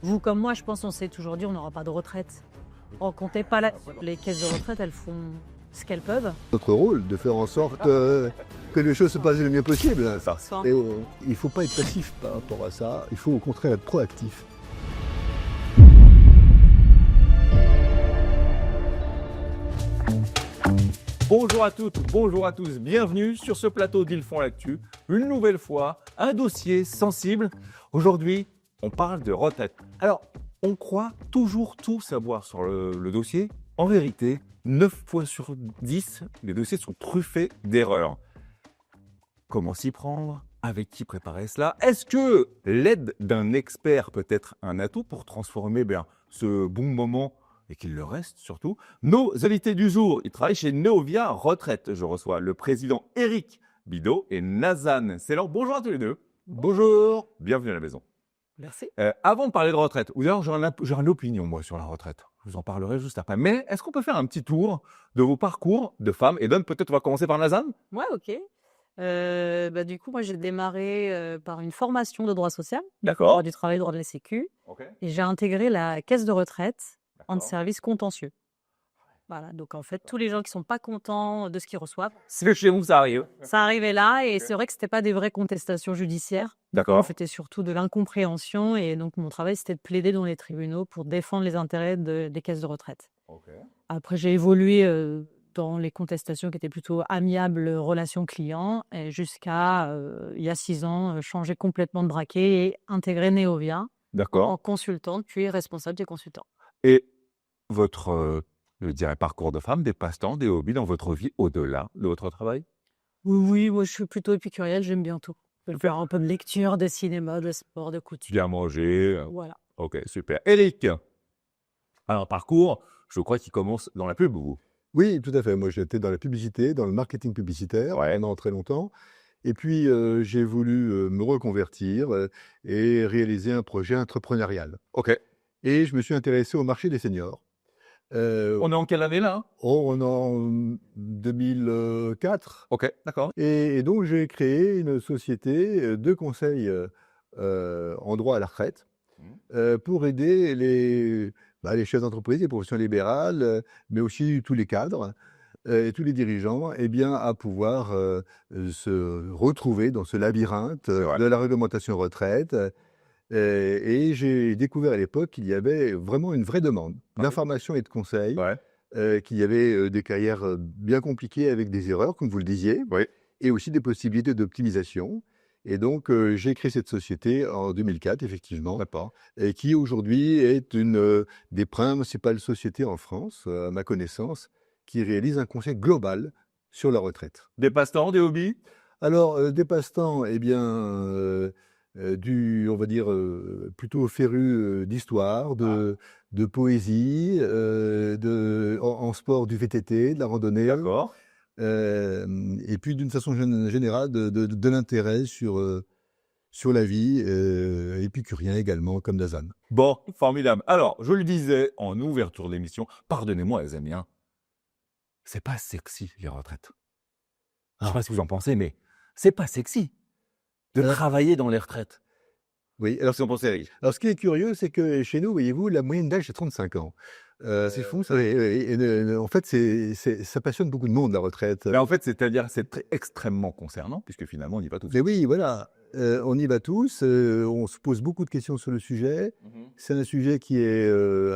Vous comme moi, je pense, on s'est toujours dit on n'aura pas de retraite. On comptait pas les caisses de retraite, elles font ce qu'elles peuvent. Notre rôle de faire en sorte que les choses se passent le mieux possible. Ça. Et il ne faut pas être passif par rapport à ça, il faut au contraire être proactif. Bonjour à toutes, bonjour à tous, bienvenue sur ce plateau d'Ils font l'actu. Une nouvelle fois, un dossier sensible. Aujourd'hui, on parle de retraite. Alors, on croit toujours tout savoir sur le dossier. En vérité, 9 fois sur 10, les dossiers sont truffés d'erreurs. Comment s'y prendre? Avec qui préparer cela? Est-ce que l'aide d'un expert peut être un atout pour transformer ce bon moment et qu'il le reste surtout? Nos invités du jour, ils travaillent chez Neovia Retraite. Je reçois le président Eric Bidot et Nazan Sellor. Bonjour à tous les deux. Bonjour. Bienvenue à la maison. Merci. Avant de parler de retraite, ou d'ailleurs j'ai une opinion moi sur la retraite. Je vous en parlerai juste après. Mais est-ce qu'on peut faire un petit tour de vos parcours de femmes? Et peut-être on va commencer par Nazan. Ouais, ok. Du coup, moi, j'ai démarré par une formation de droit social, D'accord. droit du travail, droit de la Sécu, Ok. et j'ai intégré la caisse de retraite en D'accord. service contentieux. Voilà, donc en fait, tous les gens qui sont pas contents de ce qu'ils reçoivent, C'est chez vous, ça arrive. ça arrivait là, et Ok. c'est vrai que c'était pas des vraies contestations judiciaires. D'accord. C'était surtout de l'incompréhension, et donc mon travail, c'était de plaider dans les tribunaux pour défendre les intérêts des caisses de retraite. Ok. Après, j'ai évolué dans les contestations qui étaient plutôt amiables, relations clients, et jusqu'à, il y a 6 ans, changer complètement de braquet et intégrer Neovia en D'accord. consultante, puis responsable des consultants. Et votre, je dirais, parcours de femme, des passe-temps, des hobbies dans votre vie au-delà de votre travail? Oui, moi je suis plutôt épicurienne, j'aime bien tout. Je peux faire un peu de lecture, de cinéma, de sport, de couture. Bien manger. Voilà. Ok, super. Eric, alors parcours, je crois qu'il commence dans la pub, vous. Oui, tout à fait. Moi, j'étais dans la publicité, dans le marketing publicitaire Ouais. pendant très longtemps. Et puis, j'ai voulu me reconvertir et réaliser un projet entrepreneurial. Ok. Et je me suis intéressé au marché des seniors. On est en quelle année là? On est en 2004. Ok, d'accord. Et donc, j'ai créé une société de conseil en droit à la retraite pour aider les chefs d'entreprise, les professions libérales, mais aussi tous les cadres et tous les dirigeants, à pouvoir se retrouver dans ce labyrinthe vrai. de la réglementation retraite. Et j'ai découvert à l'époque qu'il y avait vraiment une vraie demande d'information et de conseils, Ouais. qu'il y avait des carrières bien compliquées avec des erreurs, comme vous le disiez, Oui. et aussi des possibilités d'optimisation. Et donc, j'ai créé cette société en 2004, effectivement, D'accord. et qui aujourd'hui est une des principales sociétés en France, à ma connaissance, qui réalise un conseil global sur la retraite. Des passe-temps, des hobbies? Alors, des passe-temps, on va dire, plutôt féru d'histoire, de poésie, en sport, du VTT, de la randonnée. D'accord. Et puis d'une façon générale, de l'intérêt sur la vie, épicurien également, comme Dazan. Bon, formidable. Alors, je le disais en ouverture d'émission, pardonnez-moi les amis, c'est pas sexy les retraites. Je sais pas ce que vous en pensez, mais c'est pas sexy de travailler dans les retraites. Oui, Alors, si vous en pensez, Eric? alors ce qui est curieux, c'est que chez nous, voyez-vous, la moyenne d'âge, c'est 35 ans. C'est fou, ça. Oui, oui, et en fait, ça passionne beaucoup de monde, la retraite. Mais en fait, c'est-à-dire, extrêmement concernant, puisque finalement, on y va tout de Mais suite. oui, voilà, on y va tous, on se pose beaucoup de questions sur le sujet. C'est un sujet qui est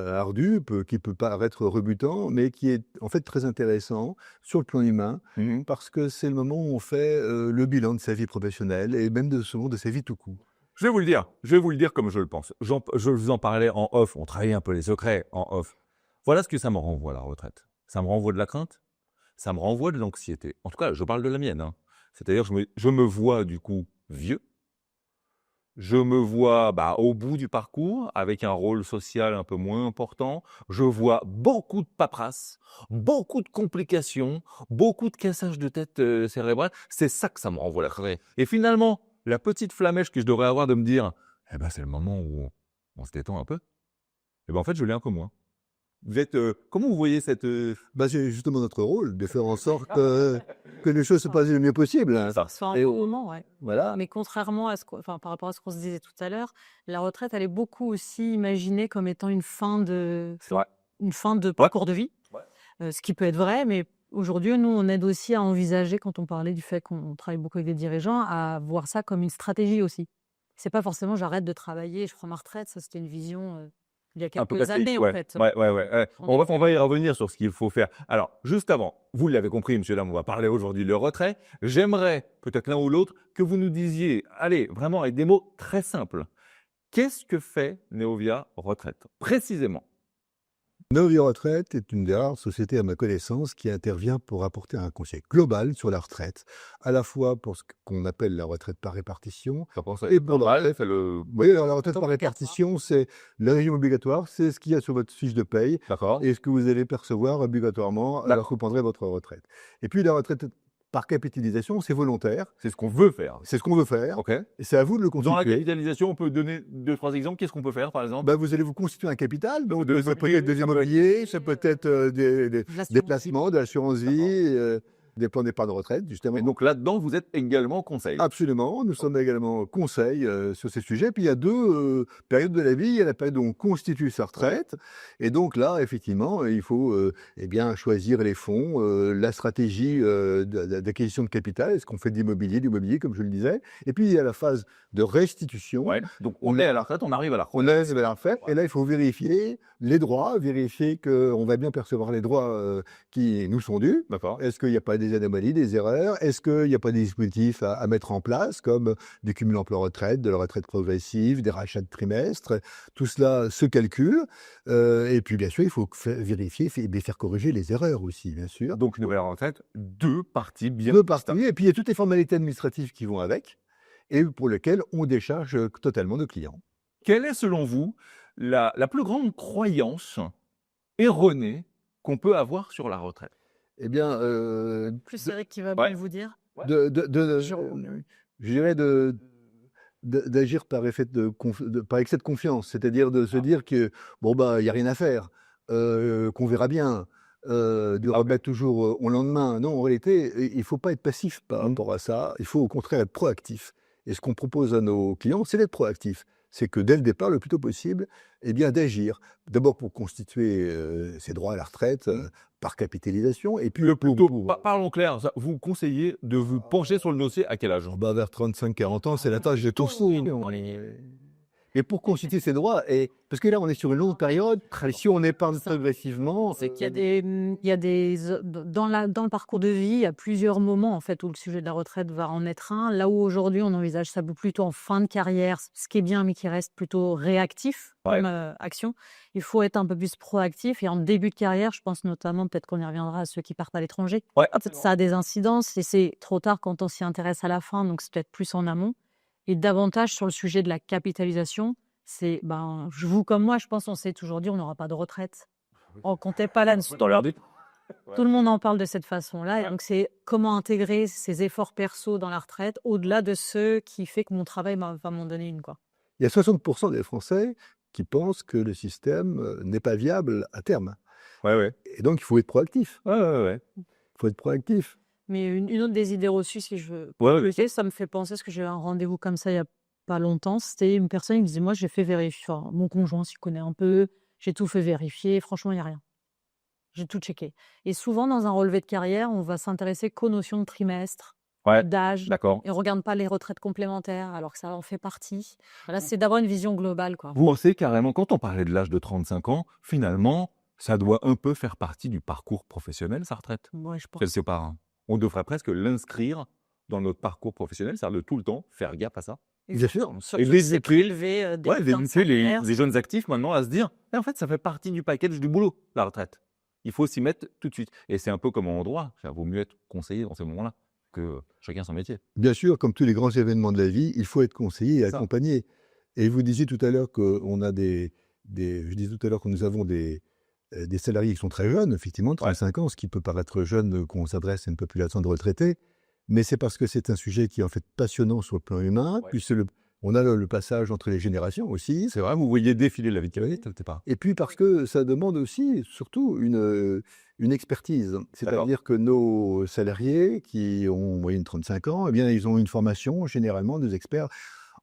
ardu, qui peut paraître rebutant, mais qui est en fait très intéressant sur le plan humain, Mhm. parce que c'est le moment où on fait le bilan de sa vie professionnelle et même de sa vie tout court. Je vais vous le dire comme je le pense. Je vous en parlais en off, on travaillait un peu les secrets en off. Voilà ce que ça me renvoie, la retraite. Ça me renvoie de la crainte, ça me renvoie de l'anxiété. En tout cas, je parle de la mienne. C'est-à-dire, je me vois du coup vieux. Je me vois au bout du parcours, avec un rôle social un peu moins important. Je vois beaucoup de paperasse, beaucoup de complications, beaucoup de cassage de tête cérébrale. C'est ça que ça me renvoie la retraite. Et finalement, la petite flamèche que je devrais avoir de me dire, c'est le moment où on se détend un peu. En fait, je l'ai un peu moins. Vous êtes, comment vous voyez cette... Bah, c'est justement notre rôle de faire en sorte que les choses se passent le mieux possible. ça. C'est un Et bon moment, ouais. voilà. Mais contrairement à par rapport à ce qu'on se disait tout à l'heure, la retraite, elle est beaucoup aussi imaginée comme étant une fin de C'est vrai. parcours de vie. Ouais. Ce qui peut être vrai, mais aujourd'hui, nous, on aide aussi à envisager, quand on parlait du fait qu'on travaille beaucoup avec des dirigeants, à voir ça comme une stratégie aussi. C'est pas forcément j'arrête de travailler, je prends ma retraite. Ça, c'était une vision il y a Un peu quelques classique, années, en ouais. fait. Ouais. On va y revenir sur ce qu'il faut faire. Alors, juste avant, vous l'avez compris, monsieur, dame, on va parler aujourd'hui de retrait. J'aimerais, peut-être l'un ou l'autre, que vous nous disiez, allez, vraiment avec des mots très simples, qu'est-ce que fait Neovia Retraite, précisément? Neovia Retraite est une des rares sociétés à ma connaissance qui intervient pour apporter un conseil global sur la retraite, à la fois pour ce qu'on appelle la retraite par répartition. Et pour la retraite, oui, alors la retraite par répartition, c'est le régime obligatoire, c'est ce qu'il y a sur votre fiche de paye D'accord. et ce que vous allez percevoir obligatoirement alors que vous prendrez votre retraite. Et puis la retraite par capitalisation, c'est volontaire, C'est ce qu'on veut faire. c'est ce qu'on veut faire, OK. et c'est à vous de le Dans la constituer. capitalisation, on peut donner 2-3 exemples. Qu'est-ce qu'on peut faire, par exemple? Ben, vous allez vous constituer un capital, donc De ça peut être des immobiliers, ça peut être des placements, de l'assurance vie, des plans d'épargne retraite, justement. Et donc là-dedans, vous êtes également conseil. Absolument, nous sommes également conseil sur ces sujets. Puis il y a deux périodes de la vie. Il y a la période où on constitue sa retraite. Et donc là, effectivement, il faut eh bien, choisir les fonds, la stratégie d'acquisition de capital. Est-ce qu'on fait de l'immobilier, comme je le disais. Et puis il y a la phase de restitution. Ouais. Donc on est à la retraite, on arrive à la retraite. On laisse la retraite. Et là, il faut vérifier les droits, vérifier qu'on va bien percevoir les droits qui nous sont dus. D'accord. Est-ce qu'il n'y a pas des anomalies, des erreurs? Est-ce qu'il n'y a pas des dispositifs à mettre en place, comme des cumuls emploi-retraite, de la retraite progressive, des rachats de trimestres? Tout cela se calcule. Et puis, bien sûr, il faut vérifier et faire corriger les erreurs aussi, bien sûr. Donc une nouvelle retraite, deux parties bien Deux parties. Et puis, il y a toutes les formalités administratives qui vont avec, et pour lesquelles on décharge totalement nos clients. Quelle est, selon vous, la plus grande croyance erronée qu'on peut avoir sur la retraite? Eh bien, Plus Eric qui va Ouais. bien vous dire. je dirais d'agir par par excès de confiance, c'est-à-dire de se dire que bon bah il y a rien à faire, qu'on verra bien, de remettre toujours au lendemain. Non, en réalité, il faut pas être passif par rapport à ça. Il faut au contraire être proactif. Et ce qu'on propose à nos clients, c'est d'être proactif. C'est que dès le départ, le plus tôt possible, eh bien d'agir. D'abord pour constituer ses droits à la retraite par capitalisation, et puis Parlons clair, vous conseillez de vous pencher sur le dossier à quel âge? bah, vers 35-40 ans, c'est la tâche de tous. Et pour constituer ses droits, parce que là, on est sur une longue période, et si on épargne progressivement... C'est qu'il y a dans le parcours de vie, il y a plusieurs moments en fait où le sujet de la retraite va en être un. Là où aujourd'hui on envisage ça plutôt en fin de carrière, ce qui est bien, mais qui reste plutôt réactif comme action. Il faut être un peu plus proactif. Et en début de carrière, je pense notamment, peut-être qu'on y reviendra, à ceux qui partent à l'étranger. Ouais, Ça a des incidences et c'est trop tard quand on s'y intéresse à la fin, donc c'est peut-être plus en amont. Et davantage sur le sujet de la capitalisation, c'est, vous comme moi, je pense, on s'est toujours dit on n'aura pas de retraite. On comptait pas là-dessus. Dans leur dit. Tout le monde en parle de cette façon-là. Et donc, c'est comment intégrer ces efforts perso dans la retraite, au-delà de ce qui fait que mon travail va m'en donner une, quoi. Il y a 60% des Français qui pensent que le système n'est pas viable à terme. Ouais. Et donc, il faut être proactif. Ouais. Il faut être proactif. Mais une autre des idées reçues, si je veux, ça me fait penser, parce que j'ai eu un rendez-vous comme ça il n'y a pas longtemps, c'était une personne qui me disait, moi j'ai fait vérifier, mon conjoint s'y connaît un peu, j'ai tout fait vérifier, franchement il n'y a rien. J'ai tout checké. Et souvent dans un relevé de carrière, on va s'intéresser qu'aux notions de trimestre, d'âge, d'accord. et on ne regarde pas les retraites complémentaires, alors que ça en fait partie. Voilà, c'est d'avoir une vision globale, quoi. Vous pensez carrément, quand on parlait de l'âge de 35 ans, finalement, ça doit un peu faire partie du parcours professionnel, sa retraite? Ouais, je pense. Quelque part. On devrait presque l'inscrire dans notre parcours professionnel, c'est-à-dire de tout le temps faire gaffe à ça. Bien sûr. Et les élever les jeunes actifs maintenant à se dire, en fait, ça fait partie du package du boulot, la retraite. Il faut s'y mettre tout de suite. Et c'est un peu comme en droit, ça vaut mieux être conseillé dans ces moments-là que chacun son métier. Bien sûr, comme tous les grands événements de la vie, il faut être conseillé et accompagné. Et vous disiez tout à l'heure qu'on a je disais tout à l'heure que nous avons des salariés qui sont très jeunes, effectivement, 35 ans, ce qui peut paraître jeune qu'on s'adresse à une population de retraités, mais c'est parce que c'est un sujet qui est en fait passionnant sur le plan humain, puis On a le passage entre les générations aussi. C'est vrai, vous voyez défiler la vie de cavalier, peut-être pas. Et puis parce que ça demande aussi, surtout, une expertise. C'est-à-dire que nos salariés qui ont en moyenne 35 ans, eh bien, ils ont une formation, généralement, des experts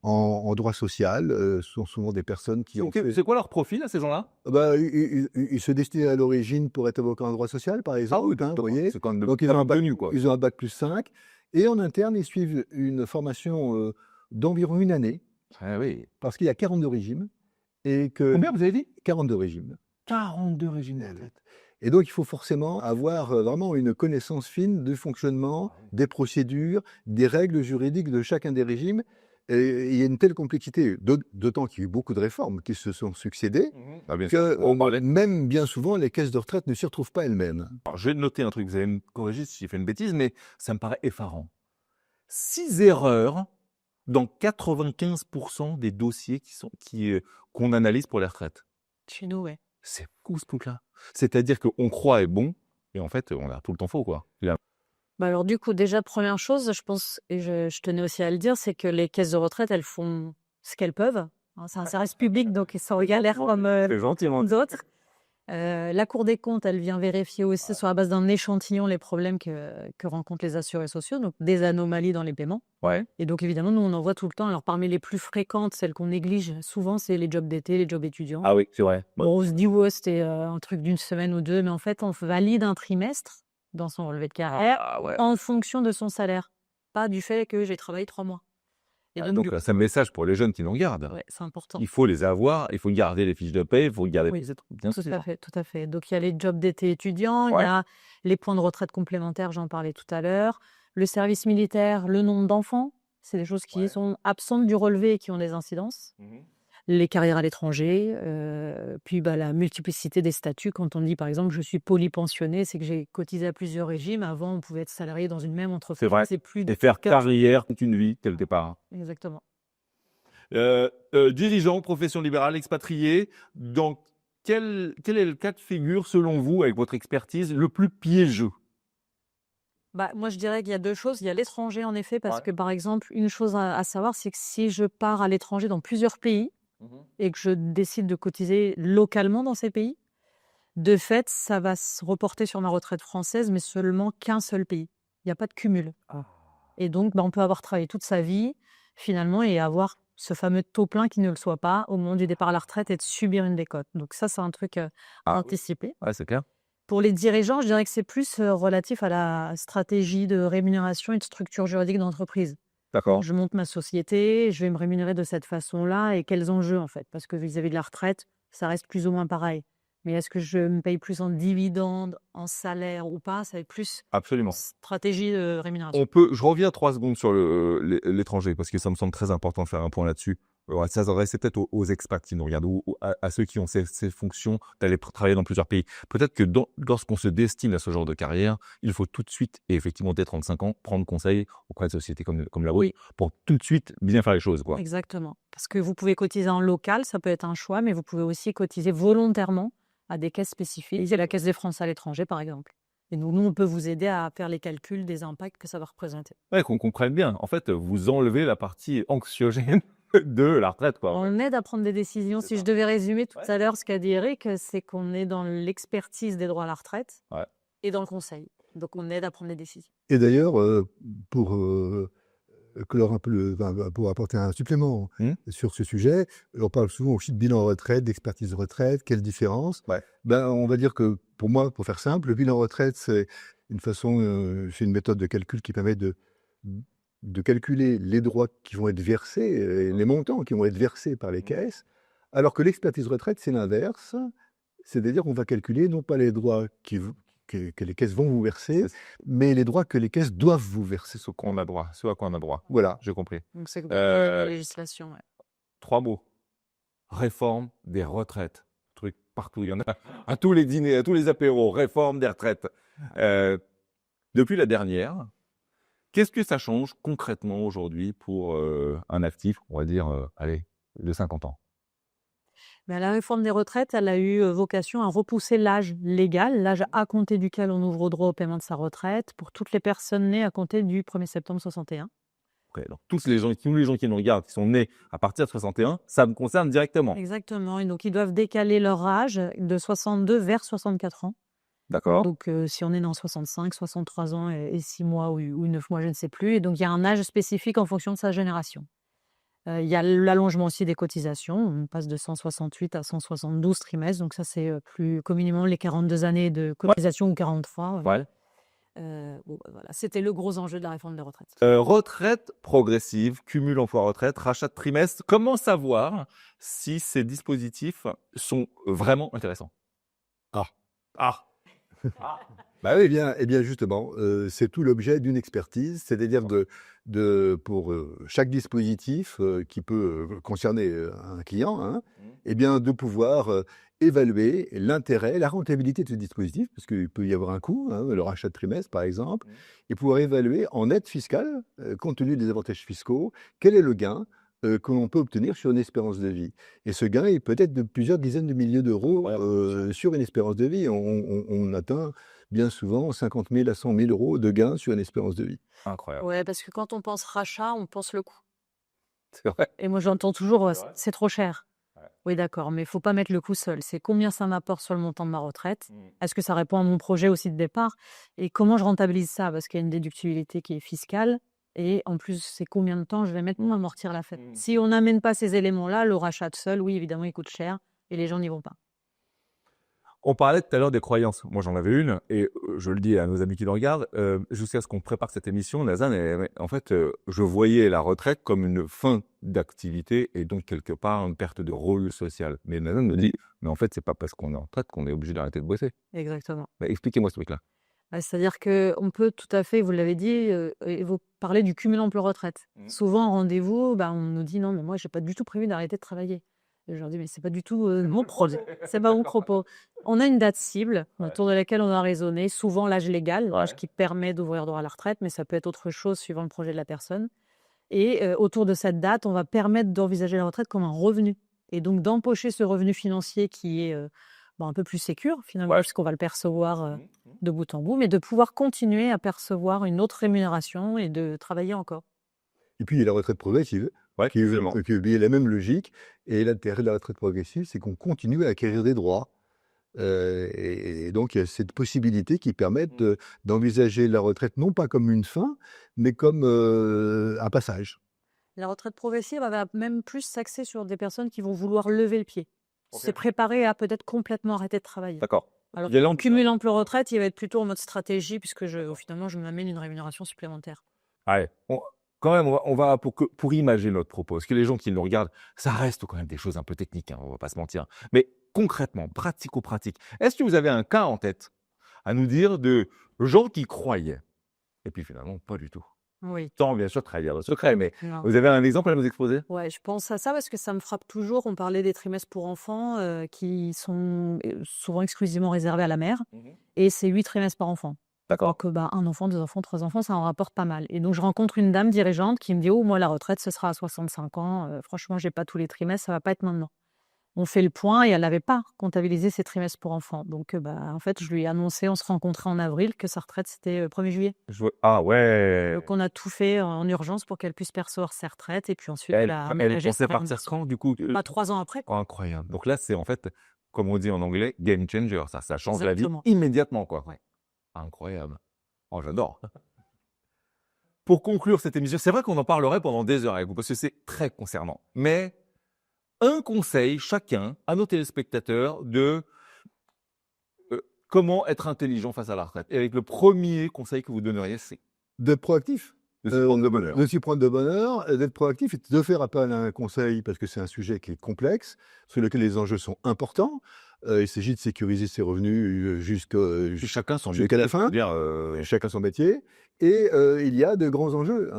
en droit social. Ce sont souvent des personnes qui ont fait... C'est quoi leur profil à ces gens-là? Bah, ils se destinaient à l'origine pour être avocats en droit social, par exemple. Vous voyez. C'est quand même Donc, ils ont un bac, quoi. ils ont un bac plus 5. Et en interne, ils suivent une formation d'environ une année, Ah oui. parce qu'il y a 42 régimes. Et que Combien vous avez dit? 42 régimes. 42 régimes de retraite. Et donc, il faut forcément avoir vraiment une connaissance fine du fonctionnement, des procédures, des règles juridiques de chacun des régimes. Et il y a une telle complexité, d'autant qu'il y a eu beaucoup de réformes qui se sont succédées, Ah, bien sûr. que même bien souvent, les caisses de retraite ne s'y retrouvent pas elles-mêmes. Alors, je vais noter un truc, vous allez me corriger si j'ai fait une bêtise, mais ça me paraît effarant. 6 erreurs dans 95% des dossiers qu'on analyse pour les retraites. Chez nous, ouais. C'est fou ce truc-là. C'est-à-dire qu'on croit est bon, et en fait, on a tout le temps faux, quoi. Bah alors du coup, déjà, première chose, je pense, et je tenais aussi à le dire, c'est que les caisses de retraite, elles font ce qu'elles peuvent. Hein, c'est un service public, donc ils sont en galère comme C'est gentiment. d'autres. La Cour des comptes, elle vient vérifier aussi sur la base d'un échantillon les problèmes que rencontrent les assurés sociaux, donc des anomalies dans les paiements. Ouais. Et donc évidemment, nous, on en voit tout le temps. Alors parmi les plus fréquentes, celles qu'on néglige souvent, c'est les jobs d'été, les jobs étudiants. Ah oui, c'est vrai. Bon, on se dit, ouais, c'était un truc d'une semaine ou deux, mais en fait, on valide un trimestre dans son relevé de carrière en fonction de son salaire, pas du fait que j'ai travaillé 3 mois. Et Donc, c'est un message pour les jeunes qui nous regardent. ouais, c'est important. Il faut les avoir, il faut garder les fiches de paie, il faut garder Oui, ces trucs. Bien sûr. Tout à fait. Donc, il y a les jobs d'été étudiants, il y a les points de retraite complémentaires, j'en parlais tout à l'heure, le service militaire, le nombre d'enfants, c'est des choses qui sont absentes du relevé et qui ont des incidences. Les carrières à l'étranger, puis la multiplicité des statuts. Quand on dit, par exemple, je suis polypensionné, c'est que j'ai cotisé à plusieurs régimes. Avant, on pouvait être salarié dans une même entreprise. C'est vrai. C'est plus Et faire carrière toute une vie, dès le départ. Exactement. Dirigeant, profession libérale, expatrié, donc quel est le cas de figure, selon vous, avec votre expertise, le plus piégeux? Moi, je dirais qu'il y a 2 choses. Il y a l'étranger, en effet, parce que, par exemple, une chose à savoir, c'est que si je pars à l'étranger dans plusieurs pays et que je décide de cotiser localement dans ces pays, de fait, ça va se reporter sur ma retraite française, mais seulement qu'un seul pays. Il n'y a pas de cumul. Et donc, on peut avoir travaillé toute sa vie, finalement, et avoir ce fameux taux plein qui ne le soit pas au moment du départ à la retraite et de subir une décote. Donc ça, c'est un truc à anticiper. Ouais, c'est clair. Pour les dirigeants, je dirais que c'est plus relatif à la stratégie de rémunération et de structure juridique d'entreprise. D'accord. Je monte ma société, je vais me rémunérer de cette façon-là, et quels enjeux, en fait? Parce que vis-à-vis de la retraite, ça reste plus ou moins pareil. Mais est-ce que je me paye plus en dividendes, en salaire ou pas? Ça va être plus Absolument. stratégie de rémunération. Je reviens 3 secondes sur l'étranger, parce que ça me semble très important de faire un point là-dessus. Ça s'adresse peut-être aux expats qui nous regardent, ou à ceux qui ont ces fonctions d'aller travailler dans plusieurs pays. Peut-être que lorsqu'on se destine à ce genre de carrière, il faut tout de suite, et effectivement dès 35 ans, prendre conseil auprès de sociétés comme la vôtre, pour tout de suite bien faire les choses, quoi. Exactement. Parce que vous pouvez cotiser en local, ça peut être un choix, mais vous pouvez aussi cotiser volontairement à des caisses spécifiques. Il y a la Caisse des Français à l'étranger, par exemple. Et nous, on peut vous aider à faire les calculs des impacts que ça va représenter. Ouais, qu'on comprenne bien. En fait, vous enlevez la partie anxiogène de la retraite, quoi. On aide à prendre des décisions. Si je devais résumer tout à l'heure ce qu'a dit Eric, c'est qu'on est dans l'expertise des droits à la retraite et dans le conseil. Donc, on aide à prendre des décisions. Et d'ailleurs, pour clore un peu pour apporter un supplément sur ce sujet, on parle souvent aussi de bilan retraite, d'expertise retraite, quelle différence? On va dire que, pour moi, pour faire simple, le bilan retraite, c'est une méthode de calcul qui permet de calculer les droits qui vont être versés, les montants qui vont être versés par les caisses, alors que l'expertise retraite, c'est l'inverse, c'est-à-dire qu'on va calculer non pas les droits que les caisses vont vous verser, mais les droits que les caisses doivent vous verser. Ce à quoi on a droit. Voilà. J'ai compris. Donc, c'est la législation. 3 mots. Réforme des retraites. Truc partout. Il y en a à tous les dîners, à tous les apéros. Réforme des retraites. Depuis la dernière, qu'est-ce que ça change concrètement aujourd'hui pour un actif, on va dire, de 50 ans? La réforme des retraites, elle a eu vocation à repousser l'âge légal, l'âge à compter duquel on ouvre au droit au paiement de sa retraite, pour toutes les personnes nées à compter du 1er septembre 61. Ok, donc tous les gens qui nous regardent, qui sont nés à partir de 61, ça me concerne directement. Exactement. Et donc, ils doivent décaler leur âge de 62 vers 64 ans. D'accord. Donc, si on est né en 65, 63 ans et 6 mois ou 9 mois, je ne sais plus. Et donc, il y a un âge spécifique en fonction de sa génération. Il y a l'allongement aussi des cotisations. On passe de 168 à 172 trimestres. Donc, ça, c'est plus communément les 42 années de cotisation ou 43. Ouais. Voilà, c'était le gros enjeu de la réforme des retraites. Retraite progressive, cumul emploi-retraite, rachat de trimestre. Comment savoir si ces dispositifs sont vraiment intéressants? Ah. Ah. Bah oui, eh bien justement, c'est tout l'objet d'une expertise, c'est-à-dire pour chaque dispositif qui peut concerner un client, hein, eh bien de pouvoir évaluer l'intérêt, la rentabilité de ce dispositif, parce qu'il peut y avoir un coût, hein, le rachat de trimestre par exemple, et pouvoir évaluer en aide fiscale, compte tenu des avantages fiscaux, quel est le gain que l'on peut obtenir sur une espérance de vie. Et ce gain, il peut être de plusieurs dizaines de milliers d'euros sur une espérance de vie. On atteint bien souvent 50 000 à 100 000 euros de gains sur une espérance de vie. Incroyable. Ouais, parce que quand on pense rachat, on pense le coût. C'est vrai. Et moi, j'entends toujours, C'est vrai. c'est trop cher. Ouais. Oui, d'accord, mais il ne faut pas mettre le coût seul. C'est combien ça m'apporte sur le montant de ma retraite? Est-ce que ça répond à mon projet aussi de départ? Et comment je rentabilise ça? Parce qu'il y a une déductibilité qui est fiscale. Et en plus, c'est combien de temps je vais mettre pour amortir la fête? Si on n'amène pas ces éléments-là, le rachat seul, oui, évidemment, il coûte cher et les gens n'y vont pas. On parlait tout à l'heure des croyances. Moi, j'en avais une, et je le dis à nos amis qui nous regardent, jusqu'à ce qu'on prépare cette émission, Nazan, en fait, je voyais la retraite comme une fin d'activité et donc quelque part une perte de rôle social. Mais Nazan me dit, mais en fait, c'est pas parce qu'on est en retraite qu'on est obligé d'arrêter de bosser. Exactement. Bah, expliquez-moi ce truc-là. C'est-à-dire qu'on peut tout à fait, vous l'avez dit, vous parler du cumul emploi-retraite. Souvent, en rendez-vous, on nous dit non, mais moi, je n'ai pas du tout prévu d'arrêter de travailler. Et je leur dis, mais c'est pas du tout mon projet, c'est pas mon propos. On a une date cible autour de laquelle on a raisonné, souvent l'âge légal, l'âge qui permet d'ouvrir droit à la retraite, mais ça peut être autre chose suivant le projet de la personne. Et autour de cette date, on va permettre d'envisager la retraite comme un revenu. Et donc d'empocher ce revenu financier qui est un peu plus sécure, finalement, puisqu'on va le percevoir de bout en bout, mais de pouvoir continuer à percevoir une autre rémunération et de travailler encore. Et puis il y a la retraite progressive, qui est la même logique. Et l'intérêt de la retraite progressive, c'est qu'on continue à acquérir des droits. Et donc, il y a cette possibilité qui permet d'envisager la retraite non pas comme une fin, mais comme un passage. La retraite progressive va même plus s'axer sur des personnes qui vont vouloir lever le pied. Se préparer à peut-être complètement arrêter de travailler. D'accord. Alors, le cumul emploi-retraite, il va être plutôt en mode stratégie, puisque finalement, je m'amène une rémunération supplémentaire. Ouais. Quand même, on va pour imager notre propos, parce que les gens qui nous regardent, ça reste quand même des choses un peu techniques, hein, on va pas se mentir. Mais concrètement, pratico-pratique, est-ce que vous avez un cas en tête à nous dire de gens qui croyaient, et puis finalement, pas du tout? Oui. Sans bien sûr trahir le secret, mais Non. vous avez un exemple à nous exposer? Ouais, je pense à ça parce que ça me frappe toujours. On parlait des trimestres pour enfants qui sont souvent exclusivement réservés à la mère. Et c'est 8 trimestres par enfant. D'accord. Donc, un enfant, 2 enfants, 3 enfants, ça en rapporte pas mal. Et donc, je rencontre une dame dirigeante qui me dit: «Oh, moi, la retraite, ce sera à 65 ans. Franchement, j'ai pas tous les trimestres, ça va pas être maintenant». On fait le point et elle n'avait pas comptabilisé ses trimestres pour enfants. Donc, en fait, je lui ai annoncé, on se rencontrait en avril, que sa retraite, c'était 1er juillet. Ah ouais. Donc, on a tout fait en urgence pour qu'elle puisse percevoir ses retraites. Et puis ensuite, Elle a est aménagé censée sa partir rémunération. quand, du coup? 3 ans après. Oh, incroyable. Donc là, c'est en fait, comme on dit en anglais, game changer. Ça change la vie Exactement. immédiatement, quoi. Ouais. Incroyable. Oh, j'adore. Pour conclure cette émission, c'est vrai qu'on en parlerait pendant des heures avec vous, parce que c'est très concernant. Mais un conseil chacun à nos téléspectateurs de comment être intelligent face à la retraite. Et avec le premier conseil que vous donneriez, c'est D'être proactif. de se prendre de bonheur. De s'y prendre de bonheur, d'être proactif et de faire appel à un conseil parce que c'est un sujet qui est complexe, sur lequel les enjeux sont importants. Il s'agit de sécuriser ses revenus Chacun son jusqu'à la fin. Chacun son métier. Et il y a de grands enjeux.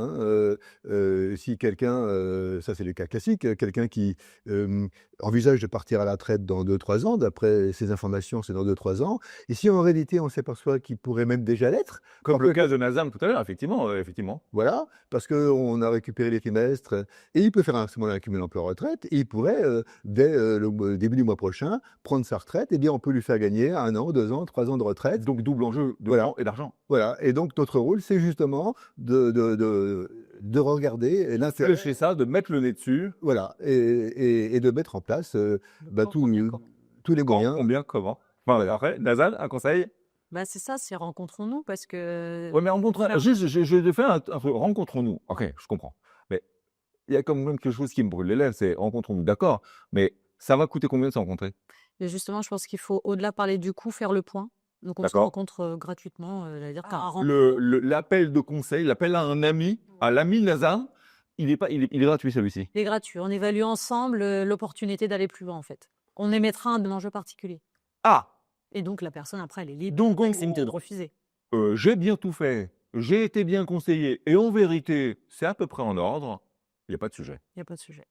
Si quelqu'un, ça c'est le cas classique, quelqu'un qui envisage de partir à la retraite dans 2-3 ans, d'après ces informations, c'est dans 2-3 ans. Et si en réalité on s'aperçoit qu'il pourrait même déjà l'être, Comme le cas de Nazam tout à l'heure, effectivement. voilà, parce qu'on a récupéré les trimestres, et il peut faire un cumul emploi-retraite, et il pourrait, dès le début du mois prochain, prendre sa retraite, et bien on peut lui faire gagner 1 an, 2 ans, 3 ans de retraite. Donc double enjeu de Voilà. temps et d'argent. Voilà, et donc notre rôle, c'est justement de regarder l'intérêt, Chez ça, de mettre le nez dessus. voilà, et de mettre en place tous les moyens. Combien, comment? Enfin, après, Nazan, un conseil? Bah, c'est ça, c'est rencontrons-nous parce que Ouais, mais juste, je fais un truc, rencontrons-nous. Ok, je comprends. Mais il y a quand même quelque chose qui me brûle les lèvres, c'est rencontrons-nous, d'accord. Mais ça va coûter combien de se rencontrer? et justement, je pense qu'il faut, au-delà parler du coût, faire le point. Donc, on se D'accord. rencontre gratuitement. J'allais dire, L'appel de conseil, l'appel à un ami, à l'ami Nazan, il est gratuit celui-ci. c'est gratuit. On évalue ensemble l'opportunité d'aller plus loin, en fait. On émettra un enjeu particulier. Ah, Et donc, la personne, après, elle est libre donc de refuser. j'ai bien tout fait, j'ai été bien conseillé, et en vérité, c'est à peu près en ordre, il n'y a pas de sujet. Il n'y a pas de sujet.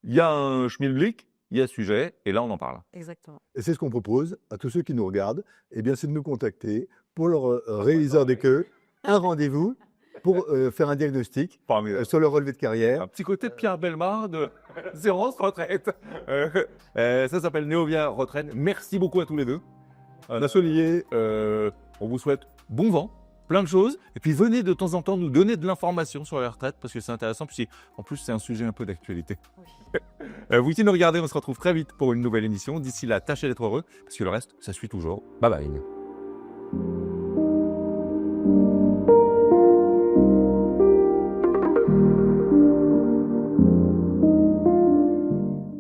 Il y a un schmilblick, il y a sujet, et là on en parle. Exactement. Et c'est ce qu'on propose à tous ceux qui nous regardent, eh bien, c'est de nous contacter pour leur réaliser avec eux un rendez-vous pour faire un diagnostic Formidable. sur leur relevé de carrière. Un petit côté de Pierre Bellemare de Zérance Retraite. Ça s'appelle Néovia Retraite. Merci beaucoup à tous les deux. Merci Olivier. On vous souhaite bon vent, plein de choses. Et puis venez de temps en temps nous donner de l'information sur la retraite parce que c'est intéressant. Puis en plus, c'est un sujet un peu d'actualité. Oui. Vous qui nous regardez, on se retrouve très vite pour une nouvelle émission. D'ici là, tâchez d'être heureux parce que le reste, ça suit toujours. Bye bye.